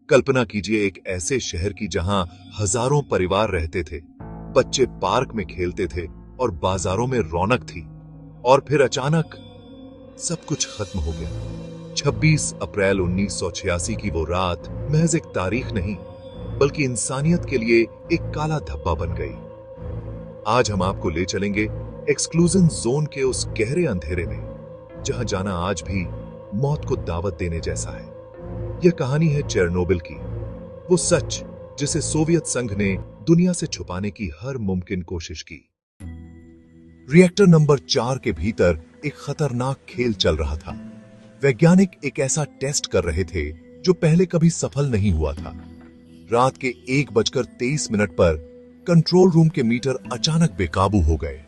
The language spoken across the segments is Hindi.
कल्पना कीजिए एक ऐसे शहर की जहां हजारों परिवार रहते थे, बच्चे पार्क में खेलते थे और बाजारों में रौनक थी। और फिर अचानक सब कुछ खत्म हो गया। 26 अप्रैल 1986 की वो रात महज एक तारीख नहीं, बल्कि इंसानियत के लिए एक काला धब्बा बन गई। आज हम आपको ले चलेंगे एक्सक्लूजन जोन के उस गहरे अंधेरे में, जहां जाना आज भी मौत को दावत देने जैसा है। यह कहानी है चेरनोबिल की, वो सच जिसे सोवियत संघ ने दुनिया से छुपाने की हर मुमकिन कोशिश की। रिएक्टर नंबर 4 के भीतर एक खतरनाक खेल चल रहा था। वैज्ञानिक एक ऐसा टेस्ट कर रहे थे जो पहले कभी सफल नहीं हुआ था। रात के 1:23 पर कंट्रोल रूम के मीटर अचानक बेकाबू हो गए।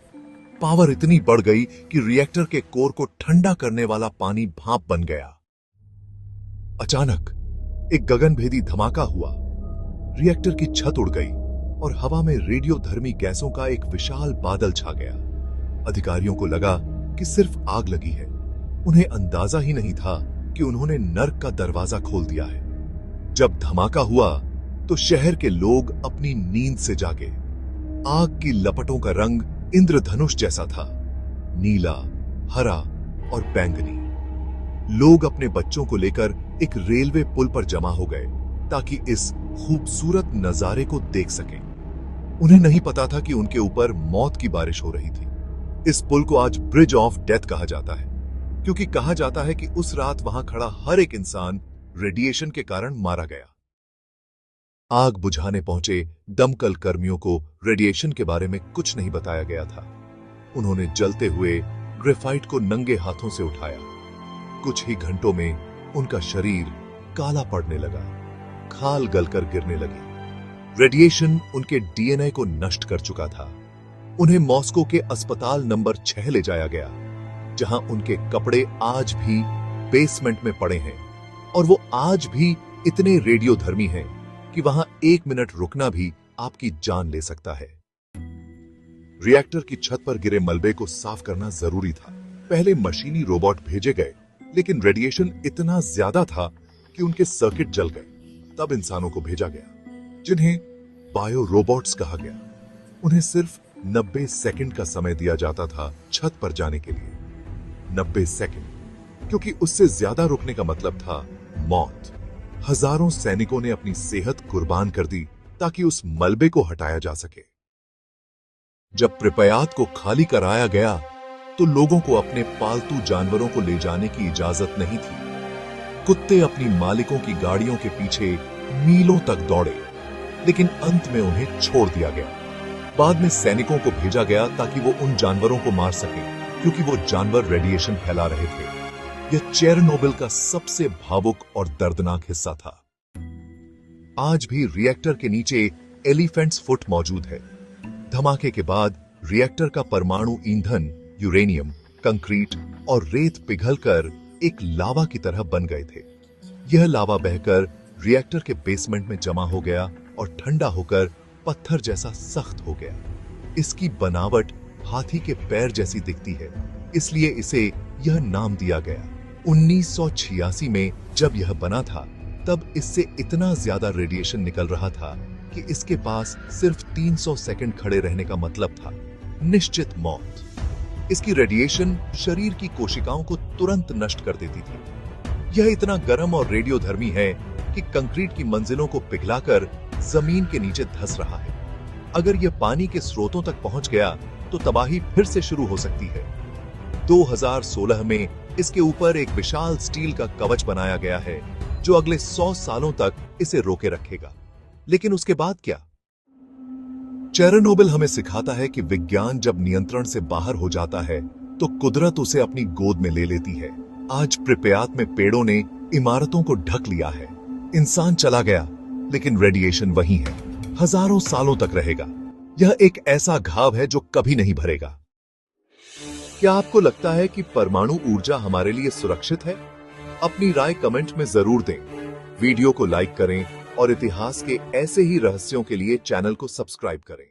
पावर इतनी बढ़ गई कि रिएक्टर के कोर को ठंडा करने वाला पानी भाप बन गया। अचानक एक गगनभेदी धमाका हुआ। रिएक्टर की छत उड़ गई और हवा में रेडियोधर्मी गैसों का एक विशाल बादल छा गया। अधिकारियों को लगा कि सिर्फ आग लगी है। उन्हें अंदाजा ही नहीं था कि उन्होंने नर्क का दरवाजा खोल दिया है। जब धमाका हुआ तो शहर के लोग अपनी नींद से जागे। आग की लपटों का रंग इंद्रधनुष जैसा था, नीला, हरा और बैंगनी। लोग अपने बच्चों को लेकर एक रेलवे पुल पर जमा हो गए ताकि इस खूबसूरत नजारे को देख सकें। उन्हें नहीं पता था कि उनके ऊपर मौत की बारिश हो रही थी। इस पुल को आज ब्रिज ऑफ डेथ कहा जाता है, क्योंकि कहा जाता है कि उस रात वहां खड़ा हर एक इंसान रेडिएशन के कारण मारा गया। आग बुझाने पहुंचे दमकल कर्मियों को रेडिएशन के बारे में कुछ नहीं बताया गया था। उन्होंने जलते हुए ग्रेफाइट को नंगे हाथों से उठाया। कुछ ही घंटों में उनका शरीर काला पड़ने लगा, खाल गलकर गिरने लगी। रेडिएशन उनके डीएनए को नष्ट कर चुका था। उन्हें मॉस्को के अस्पताल नंबर 6 ले जाया गया, जहां उनके कपड़े आज भी बेसमेंट में पड़े हैं और वो आज भी इतने रेडियोधर्मी हैं कि वहां 1 मिनट रुकना भी आपकी जान ले सकता है। रिएक्टर की छत पर गिरे मलबे को साफ करना जरूरी था। पहले मशीनी रोबोट भेजे गए, लेकिन रेडिएशन इतना ज्यादा था कि उनके सर्किट जल गए। तब इंसानों को भेजा गया, जिन्हें बायो रोबोट्स कहा गया। उन्हें सिर्फ 90 सेकंड का समय दिया जाता था छत पर जाने के लिए। 90 सेकंड, क्योंकि उससे ज्यादा रुकने का मतलब था मौत। हजारों सैनिकों ने अपनी सेहत कुर्बान कर दी ताकि उस मलबे को हटाया जा सके। जब प्रिपयात को खाली कराया गया तो लोगों को अपने पालतू जानवरों को ले जाने की इजाजत नहीं थी। कुत्ते अपनी मालिकों की गाड़ियों के पीछे मीलों तक दौड़े, लेकिन अंत में उन्हें छोड़ दिया गया। बाद में सैनिकों को भेजा गया ताकि वो उन जानवरों को मार सके, क्योंकि वो जानवर रेडिएशन फैला रहे थे। यह चेरनोबिल का सबसे भावुक और दर्दनाक हिस्सा था। आज भी रिएक्टर के नीचे एलिफेंट्स फुट मौजूद है। धमाके के बाद रिएक्टर का परमाणु ईंधन, यूरेनियम, कंक्रीट और रेत पिघलकर एक लावा की तरह बन गए थे। यह लावा बहकर रिएक्टर के बेसमेंट में जमा हो गया और ठंडा होकर पत्थर जैसा सख्त हो गया। इसकी बनावट हाथी के पैर जैसी दिखती है, इसलिए इसे यह नाम दिया गया। 1986 में जब यह बना था, तब इससे इतना ज्यादा रेडिएशन निकल रहा था कि इसके पास सिर्फ 300 सेकंड खड़े रहने का मतलब था निश्चित मौत। इसकी रेडिएशन शरीर की कोशिकाओं को तुरंत नष्ट कर देती थी। यह इतना गर्म और रेडियोधर्मी है कि कंक्रीट की मंजिलों को पिघलाकर जमीन के नीचे धंस रहा है। अगर यह पानी के स्रोतों तक पहुंच गया तो तबाही फिर से शुरू हो सकती है। 2016 में इसके ऊपर एक विशाल स्टील का कवच बनाया गया है जो अगले 100 सालों तक इसे रोके रखेगा। लेकिन उसके बाद क्या? चेरनोबिल हमें सिखाता है कि विज्ञान जब नियंत्रण से बाहर हो जाता है तो कुदरत उसे अपनी गोद में ले लेती है। आज प्रिपयात में पेड़ों ने इमारतों को ढक लिया है। इंसान चला गया, लेकिन रेडिएशन वही है, हजारों सालों तक रहेगा। यह एक ऐसा घाव है जो कभी नहीं भरेगा। क्या आपको लगता है कि परमाणु ऊर्जा हमारे लिए सुरक्षित है? अपनी राय कमेंट में जरूर दें। वीडियो को लाइक करें और इतिहास के ऐसे ही रहस्यों के लिए चैनल को सब्सक्राइब करें।